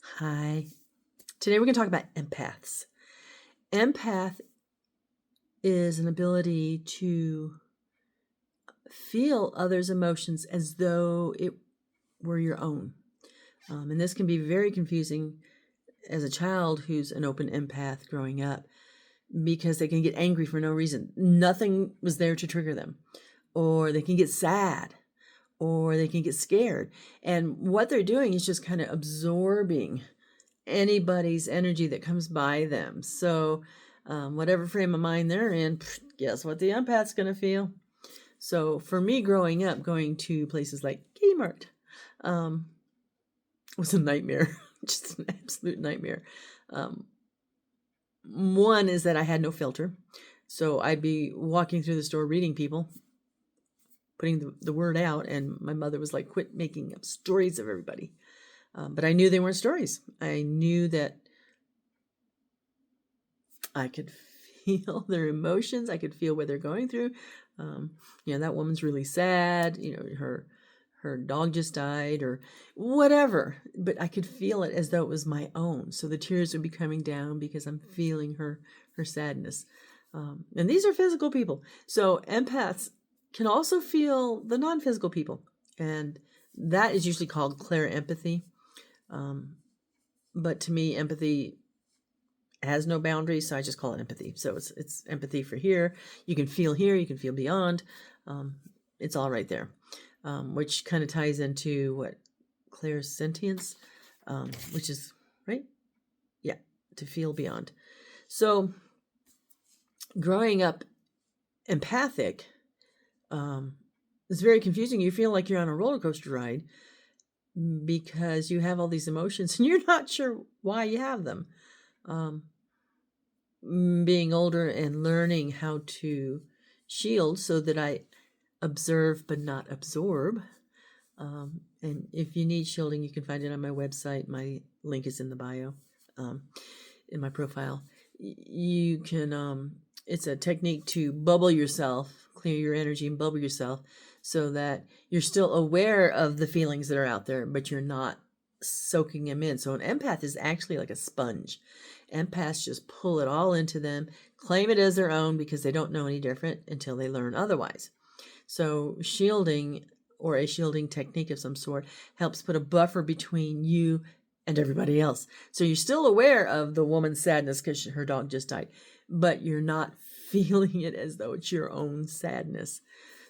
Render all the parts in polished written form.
Hi. Today we're going to talk about empaths. Empath is an ability to feel others' emotions as though it were your own. And this can be very confusing as a child who's an open empath growing up because they can get angry for no reason. Nothing was there to trigger them. Or they can get sad. Or they can get scared. And what they're doing is just kind of absorbing anybody's energy that comes by them. So whatever frame of mind they're in, guess what the empath's going to feel? So for me growing up, going to places like Kmart was a nightmare, just an absolute nightmare. One is that I had no filter. So I'd be walking through the store reading people, putting the word out, and my mother was like, quit making up stories of everybody. But I knew they weren't stories. I knew that I could feel their emotions. I could feel what they're going through. That woman's really sad. Her dog just died or whatever. But I could feel it as though it was my own. So the tears would be coming down because I'm feeling her sadness. And these are physical people. So empaths can also feel the non-physical people. And that is usually called clairempathy. But to me, empathy has no boundaries, so I just call it empathy. So it's empathy for here. You can feel here, you can feel beyond. It's all right there, which kind of ties into what clairsentience, which is right, yeah, to feel beyond. So growing up empathic is very confusing. You feel like you're on a roller coaster ride because you have all these emotions and you're not sure why you have them. Being older and learning how to shield so that I observe but not absorb. And if you need shielding, you can find it on my website. My link is in the bio, in my profile. You can, it's a technique to bubble yourself, clear your energy and bubble yourself so that you're still aware of the feelings that are out there, but you're not soaking them in. So an empath is actually like a sponge. Empaths just pull it all into them, claim it as their own because they don't know any different until they learn otherwise. So shielding, or a shielding technique of some sort, helps put a buffer between you and everybody else. So you're still aware of the woman's sadness because her dog just died, but you're not feeling it as though it's your own sadness.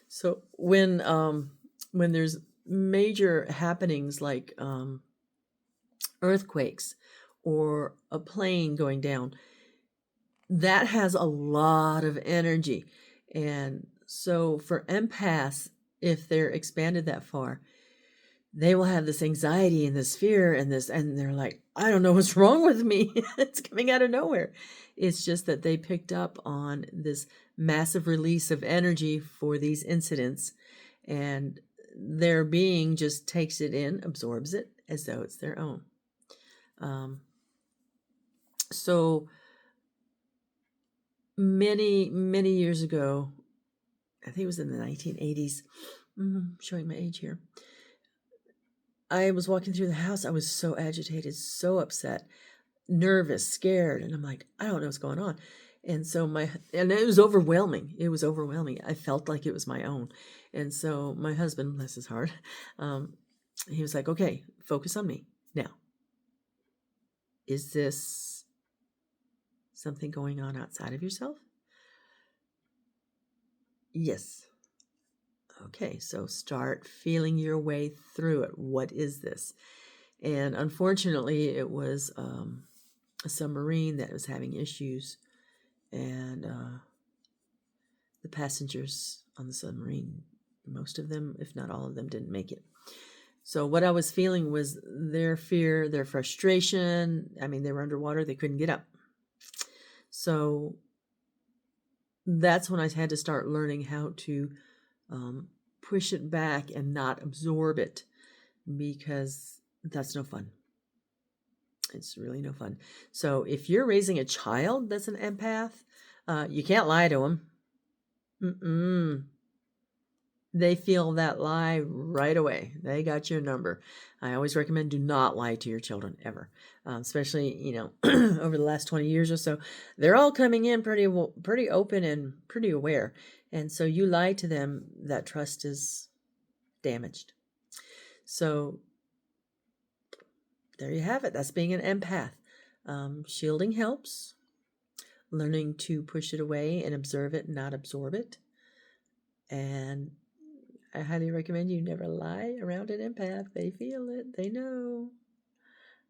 So when there's major happenings like earthquakes or a plane going down, that has a lot of energy. And so for empaths, if they're expanded that far, they will have this anxiety and this fear and they're like, I don't know what's wrong with me. It's coming out of nowhere. It's just that they picked up on this massive release of energy for these incidents, and their being just takes it in, absorbs it as though it's their own. So many, many years ago, I think it was in the 1980s, showing my age here, I was walking through the house. I was so agitated, so upset, nervous, scared. And I'm like, I don't know what's going on. And so and it was overwhelming. It was overwhelming. I felt like it was my own. And so my husband, bless his heart, he was like, okay, focus on me. Now, is this something going on outside of yourself? Yes. Okay, so start feeling your way through it. What is this? And unfortunately, it was a submarine that was having issues, and the passengers on the submarine, most of them, if not all of them, didn't make it. So what I was feeling was their fear, their frustration. I mean, they were underwater, they couldn't get up. So that's when I had to start learning how to push it back and not absorb it, because that's no fun. It's really no fun. So if you're raising a child that's an empath, you can't lie to them. they feel that lie right away. They got your number. I always recommend do not lie to your children ever, especially over the last 20 years or so. They're all coming in pretty open and pretty aware, and so you lie to them, that trust is damaged. So there you have it. That's being an empath. Shielding helps. Learning to push it away and observe it, not absorb it. And I highly recommend you never lie around an empath. They feel it. They know.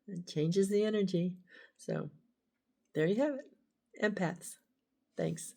It changes the energy. So there you have it. Empaths. Thanks.